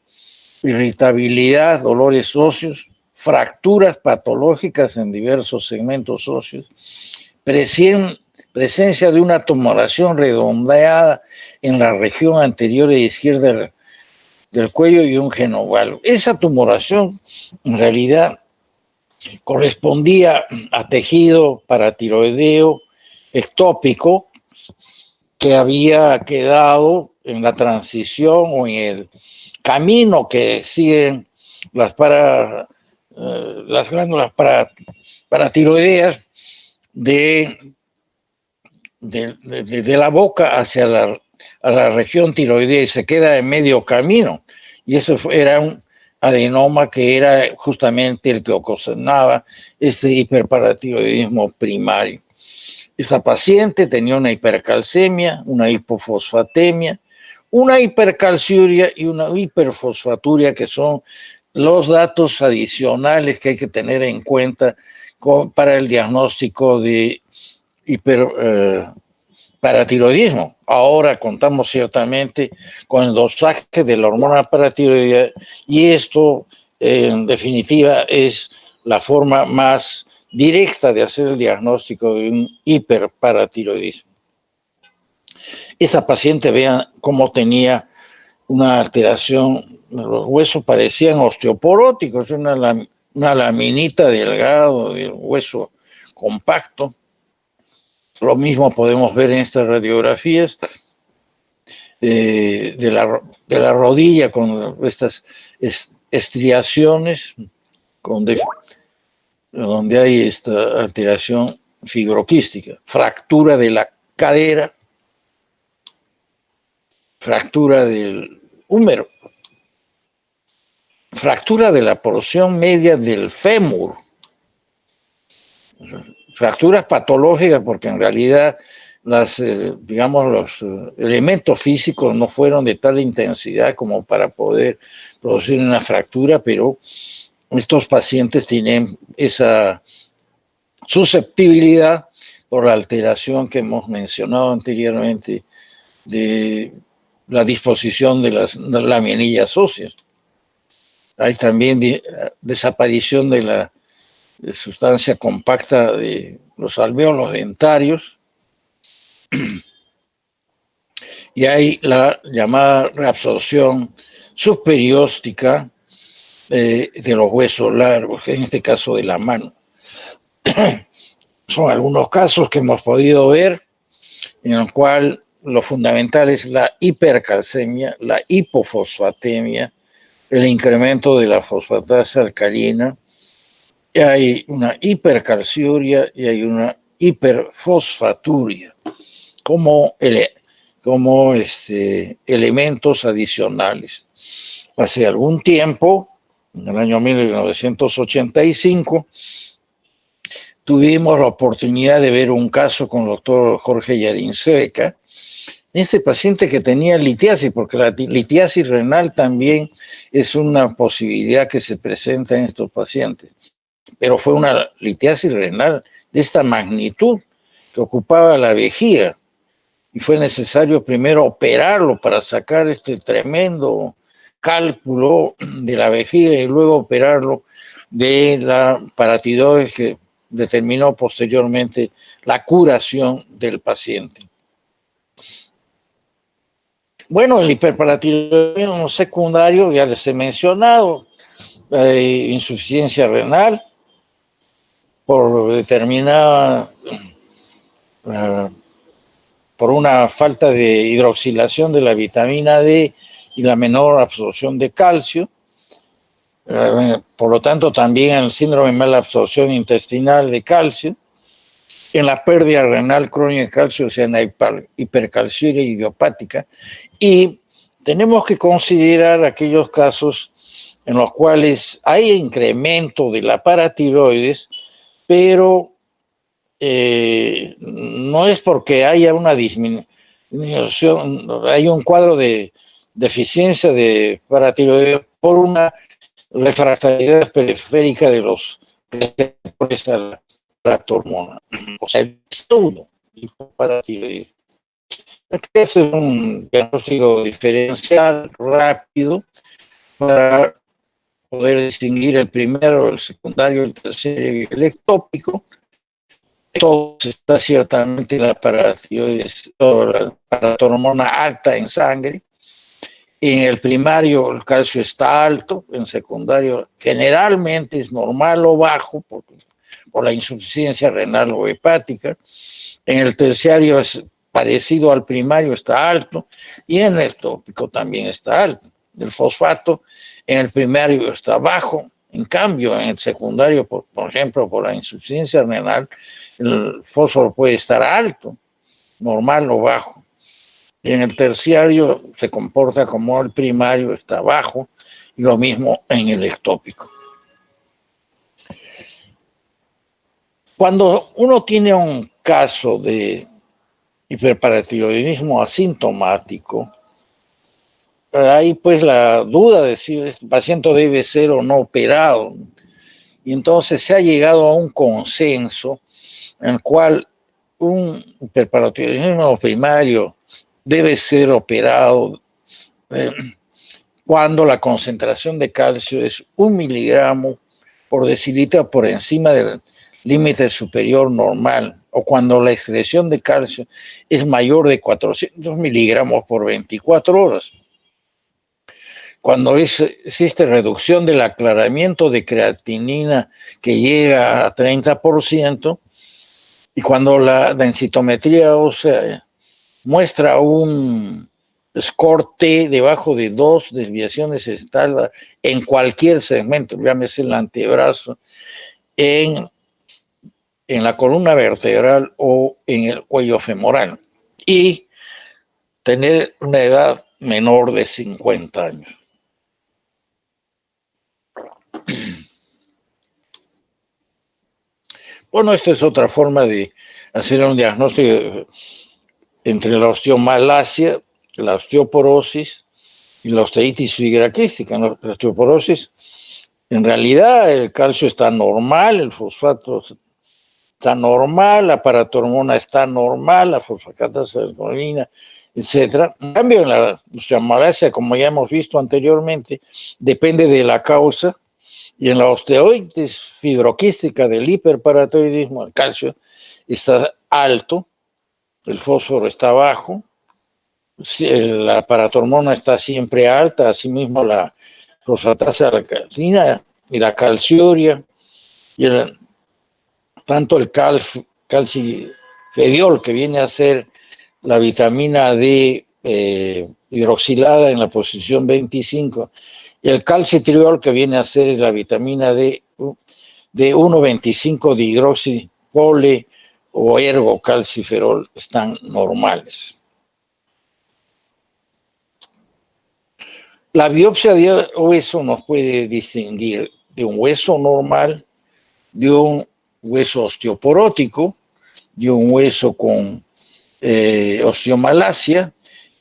irritabilidad, dolores óseos, fracturas patológicas en diversos segmentos óseos, presencia de una tumoración redondeada en la región anterior e izquierda del cuello y un genovalo. Esa tumoración en realidad correspondía a tejido paratiroideo ectópico que había quedado en la transición o en el camino que siguen las glándulas paratiroideas de la boca hacia la región tiroidea y se queda en medio camino. Y eso era un adenoma que era justamente el que ocasionaba este hiperparatiroidismo primario. Esa paciente tenía una hipercalcemia, una hipofosfatemia, una hipercalciuria y una hiperfosfaturia, que son los datos adicionales que hay que tener en cuenta para el diagnóstico de hiperparatiroidismo. Ahora contamos ciertamente con el dosaje de la hormona paratiroidea y esto, en definitiva, es la forma más directa de hacer el diagnóstico de un hiperparatiroidismo. Esa paciente, vean cómo tenía una alteración, los huesos parecían osteoporóticos, una laminita delgado del hueso compacto. Lo mismo podemos ver en estas radiografías de la rodilla con estas estriaciones, donde hay esta alteración fibroquística, fractura de la cadera, fractura del húmero, fractura de la porción media del fémur, fracturas patológicas porque en realidad los elementos físicos no fueron de tal intensidad como para poder producir una fractura, pero estos pacientes tienen esa susceptibilidad por la alteración que hemos mencionado anteriormente de la disposición de las laminillas óseas. Hay también desaparición de la sustancia compacta de los alvéolos dentarios y hay la llamada reabsorción subperióstica de los huesos largos, en este caso de la mano. Son algunos casos que hemos podido ver en el cual lo fundamental es la hipercalcemia, la hipofosfatemia, el incremento de la fosfatasa alcalina, y hay una hipercalciuria y hay una hiperfosfaturia como elementos adicionales. Hace algún tiempo, en el año 1985, tuvimos la oportunidad de ver un caso con el doctor Jorge Yarinzeca, este paciente que tenía litiasis, porque la litiasis renal también es una posibilidad que se presenta en estos pacientes, pero fue una litiasis renal de esta magnitud que ocupaba la vejiga y fue necesario primero operarlo para sacar este tremendo cálculo de la vejiga y luego operarlo de la paratiroides, que determinó posteriormente la curación del paciente. Bueno, el hiperparatiroidismo secundario, ya les he mencionado, insuficiencia renal por determinada, por una falta de hidroxilación de la vitamina D y la menor absorción de calcio. Por lo tanto, también el síndrome de mala absorción intestinal de calcio, en la pérdida renal crónica de calcio, o sea, en la hipercalciuria idiopática. Y tenemos que considerar aquellos casos en los cuales hay incremento de la paratiroides, pero no es porque haya una disminución, hay un cuadro de deficiencia de paratiroides por una refractariedad periférica de los receptores a la hormona. O sea, el pseudo hipoparatiroidismo. Este es un diagnóstico diferencial rápido para poder distinguir el primero, el secundario, el tercero y el ectópico. Todo está ciertamente la paratiroides, la paratormona alta en sangre. En el primario el calcio está alto, en secundario generalmente es normal o bajo por la insuficiencia renal o hepática. En el terciario es parecido al primario, está alto, y en el tópico también está alto. El fosfato en el primario está bajo, en cambio en el secundario, por ejemplo, por la insuficiencia renal, el fósforo puede estar alto, normal o bajo. Y en el terciario se comporta como el primario, está bajo, y lo mismo en el ectópico. Cuando uno tiene un caso de hiperparatiroidismo asintomático, hay pues la duda de si este paciente debe ser o no operado. Y entonces se ha llegado a un consenso en el cual un hiperparatiroidismo primario debe ser operado cuando la concentración de calcio es 1 miligramo por decilitro por encima del límite superior normal, o cuando la excreción de calcio es mayor de 400 miligramos por 24 horas. Cuando existe reducción del aclaramiento de creatinina que llega a 30%, y cuando la densitometría ósea muestra un score T debajo de 2 desviaciones estándar en cualquier segmento, llámese el antebrazo, en la columna vertebral o en el cuello femoral, y tener una edad menor de 50 años. Bueno, esta es otra forma de hacer un diagnóstico entre la osteomalacia, la osteoporosis y la osteitis fibraquística. La osteoporosis, en realidad el calcio está normal, el fosfato está normal, la paratormona está normal, la fosfatasa, etcétera. En cambio, en la osteomalacia, como ya hemos visto anteriormente, depende de la causa. Y en la osteoitis fibroquística del hiperparatiroidismo, el calcio está alto, el fósforo está bajo, la paratormona está siempre alta, asimismo la fosfatasa, la calcina y la calciuria, y tanto el calcifediol, que viene a ser la vitamina D hidroxilada en la posición 25, y el calcitriol, que viene a ser la vitamina D de 1,25 de hidroxipole o ergocalciferol, están normales. La biopsia de hueso nos puede distinguir de un hueso normal, de un hueso osteoporótico, de un hueso con osteomalacia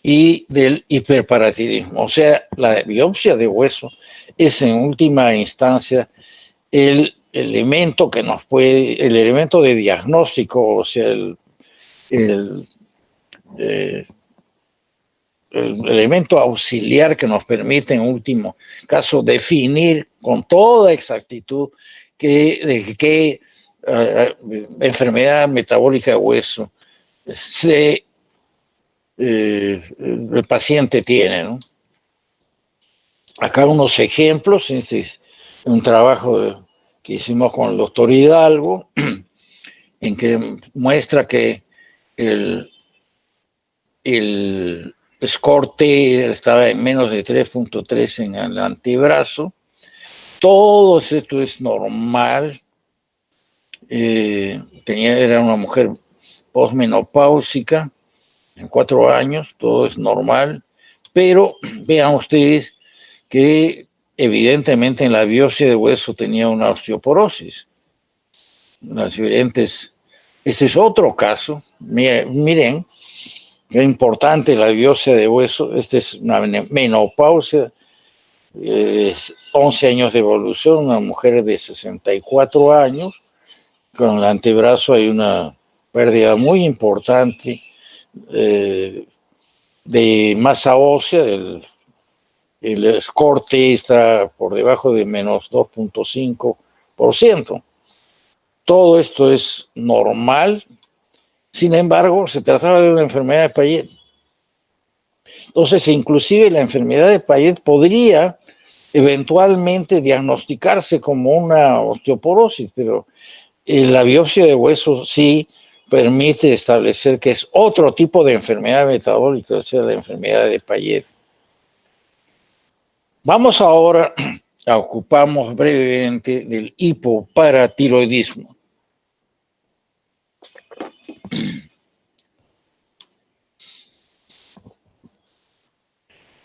y del hiperparatiroidismo. O sea, la biopsia de hueso es en última instancia el elemento que nos puede, el elemento de diagnóstico, o sea, el elemento auxiliar que nos permite en último caso definir con toda exactitud de qué enfermedad metabólica de hueso se el paciente tiene, ¿no? Acá unos ejemplos, este es un trabajo que hicimos con el doctor Hidalgo, en que muestra que el score T estaba en menos de 3.3 en el antebrazo. Todo esto es normal. Era una mujer posmenopáusica, en 4 años, todo es normal, pero vean ustedes que evidentemente en la biopsia de hueso tenía una osteoporosis. Las diferentes, ese es otro caso. Miren, qué importante la biopsia de hueso. Esta es una menopausia, 11 años de evolución, una mujer de 64 años, con el antebrazo hay una pérdida muy importante de masa ósea, el score T está por debajo de menos 2.5%. Todo esto es normal, sin embargo, se trataba de una enfermedad de Payet. Entonces, inclusive la enfermedad de Payet podría eventualmente diagnosticarse como una osteoporosis, pero la biopsia de hueso sí permite establecer que es otro tipo de enfermedad metabólica, o sea, la enfermedad de Payet. Vamos ahora a ocuparnos brevemente del hipoparatiroidismo.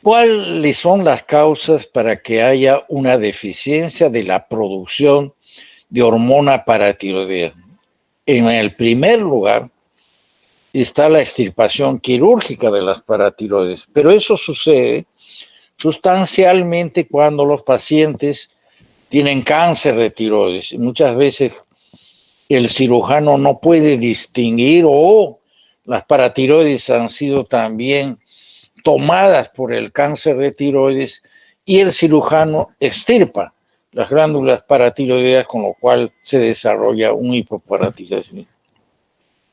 ¿Cuáles son las causas para que haya una deficiencia de la producción de hormona paratiroidea? En el primer lugar está la extirpación quirúrgica de las paratiroides, pero eso sucede sustancialmente cuando los pacientes tienen cáncer de tiroides. Y muchas veces el cirujano no puede distinguir o las paratiroides han sido también tomadas por el cáncer de tiroides y el cirujano extirpa las glándulas paratiroideas, con lo cual se desarrolla un hipoparatiroidismo.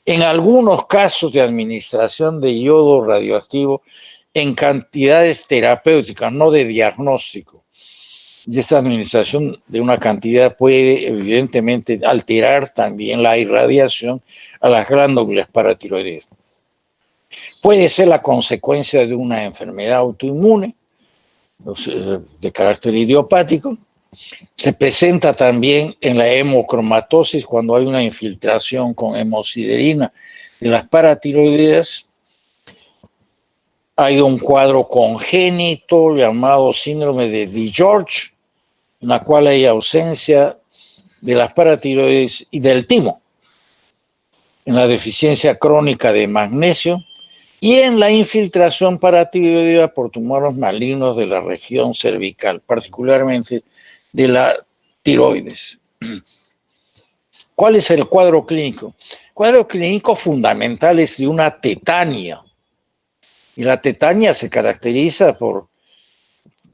En algunos casos de administración de yodo radioactivo en cantidades terapéuticas, no de diagnóstico, y esta administración de una cantidad puede evidentemente alterar también la irradiación a las glándulas paratiroideas. Puede ser la consecuencia de una enfermedad autoinmune de carácter idiopático. Se presenta también en la hemocromatosis cuando hay una infiltración con hemosiderina de las paratiroideas. Hay un cuadro congénito llamado síndrome de DiGeorge, en la cual hay ausencia de las paratiroides y del timo, en la deficiencia crónica de magnesio y en la infiltración paratiroidea por tumores malignos de la región cervical, particularmente de la tiroides. ¿Cuál es el cuadro clínico? El cuadro clínico fundamental es de una tetania. Y la tetania se caracteriza por,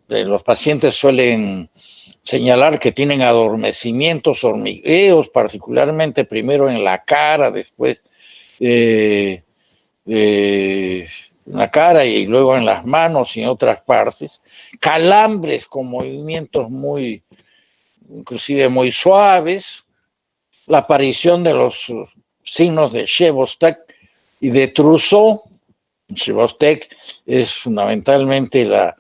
los pacientes suelen señalar que tienen adormecimientos, hormigueos, particularmente primero en la cara, después en la cara y luego en las manos y en otras partes, calambres con movimientos inclusive muy suaves, la aparición de los signos de Chevostek y de Trousseau. Chevostek es fundamentalmente la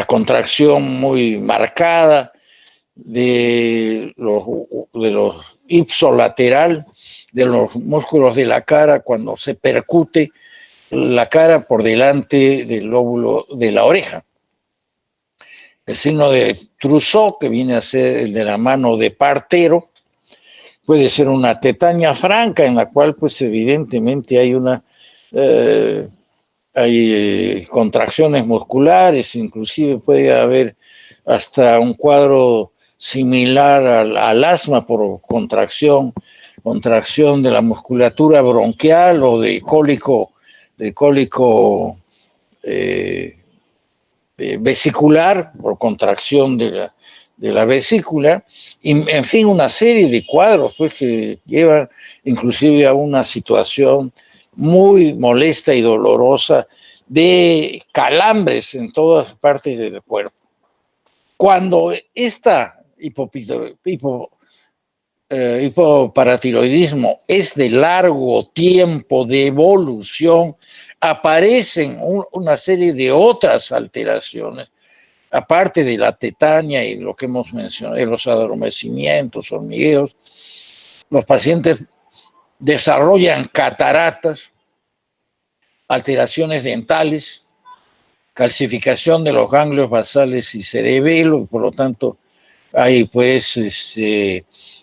contracción muy marcada de los ipsolateral, de los músculos de la cara cuando se percute la cara por delante del lóbulo de la oreja. El signo de Trousseau, que viene a ser el de la mano de partero, puede ser una tetania franca en la cual pues evidentemente hay contracciones musculares, inclusive puede haber hasta un cuadro similar al asma por contracción de la musculatura bronquial o de cólico vesicular por contracción de de la vesícula, y en fin, una serie de cuadros pues, que llevan inclusive a una situación muy molesta y dolorosa de calambres en todas partes del cuerpo. Cuando esta hipoparatiroidismo es de largo tiempo de evolución, aparecen una serie de otras alteraciones, aparte de la tetania y lo que hemos mencionado, los adormecimientos, hormigueos. Los pacientes desarrollan cataratas, alteraciones dentales, calcificación de los ganglios basales y cerebelo, y por lo tanto hay pues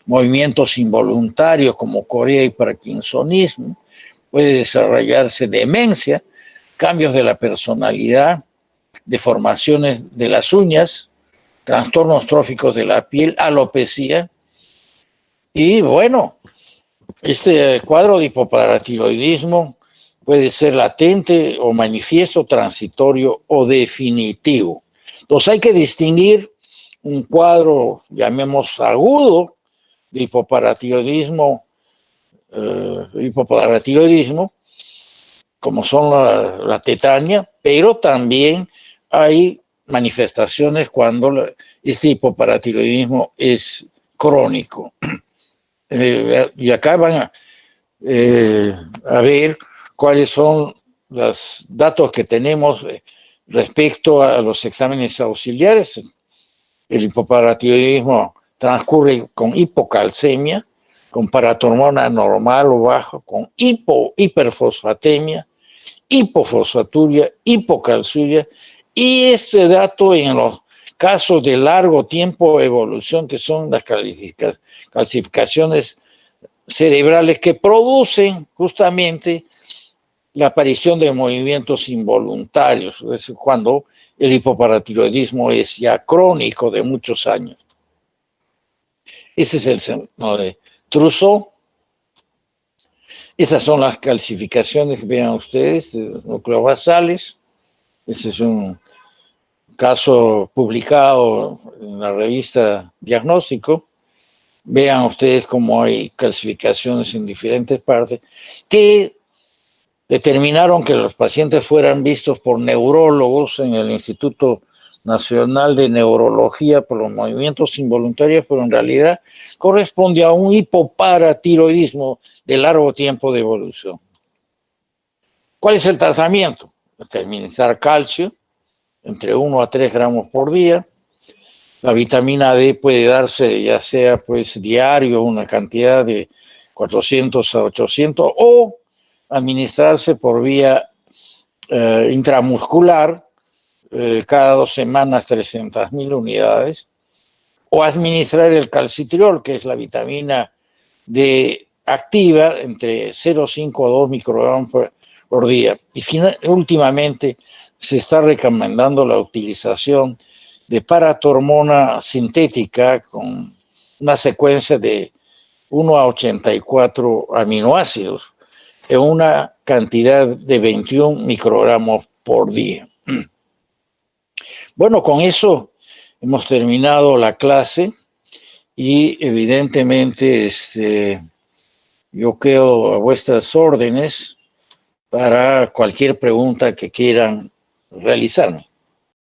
movimientos involuntarios como corea y parkinsonismo, puede desarrollarse demencia, cambios de la personalidad, deformaciones de las uñas, trastornos tróficos de la piel, alopecia. Y bueno, este cuadro de hipoparatiroidismo puede ser latente o manifiesto, transitorio o definitivo. Entonces hay que distinguir un cuadro, llamemos agudo, de hipoparatiroidismo, como son la tetania, pero también hay manifestaciones cuando este hipoparatiroidismo es crónico. Y acá van a ver cuáles son los datos que tenemos respecto a los exámenes auxiliares. El hipoparatiroidismo transcurre con hipocalcemia, con paratormona normal o baja, con hiperfosfatemia, hipofosfaturia, hipocalciuria, y este dato en los casos de largo tiempo de evolución, que son las calcificaciones cerebrales que producen justamente la aparición de movimientos involuntarios, es decir, cuando el hipoparatiroidismo es ya crónico de muchos años. Ese es el signo de Trousseau. Esas son las calcificaciones que vean ustedes de los núcleos basales. Ese es un caso publicado en la revista Diagnóstico. Vean ustedes cómo hay calcificaciones en diferentes partes que determinaron que los pacientes fueran vistos por neurólogos en el Instituto Nacional de Neurología por los movimientos involuntarios, pero en realidad corresponde a un hipoparatiroidismo de largo tiempo de evolución. ¿Cuál es el tratamiento? Administrar calcio entre 1 a 3 gramos por día. La vitamina D puede darse ya sea pues diario, una cantidad de 400 a 800, o administrarse por vía intramuscular, cada 2 semanas 300.000 unidades, o administrar el calcitriol, que es la vitamina D activa, entre 0,5 a 2 microgramos por día. Y últimamente se está recomendando la utilización de paratormona sintética con una secuencia de 1 a 84 aminoácidos en una cantidad de 21 microgramos por día. Bueno, con eso hemos terminado la clase y evidentemente yo quedo a vuestras órdenes para cualquier pregunta que quieran realizarme.